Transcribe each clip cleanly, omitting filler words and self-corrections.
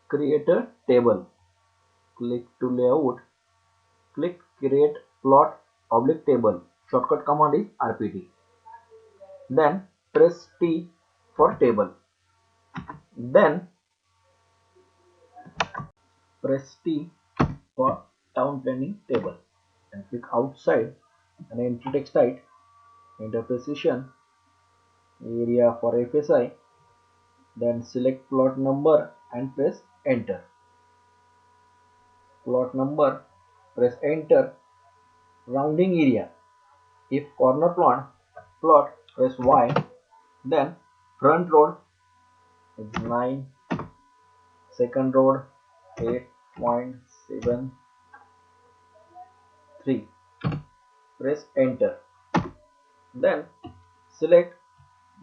create a table. Click to layout. Click create plot oblique table. Shortcut command is RPT. Then press T for table. Then press T for town planning table and click outside and enter text height, enter precision, area for FSI, then select plot number and press enter. Plot number, press enter. Rounding area, if corner plot press Y, then front road is 9, second road 8.73, press enter. Then select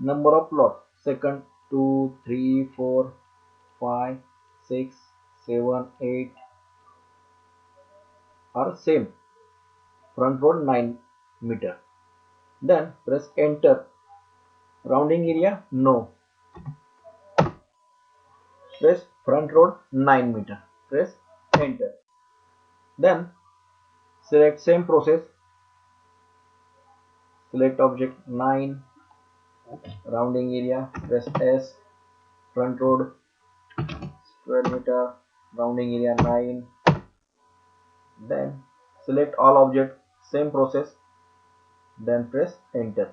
number of plots, second 2, 3, 4, 5, 6, 7, 8 are same, front road 9 meter. Then press enter. Rounding area no, press front road 9 meter, press enter. Then select same process, select object 9, rounding area, press S, front road square meter, rounding area 9. Then select all object, same process, then press enter.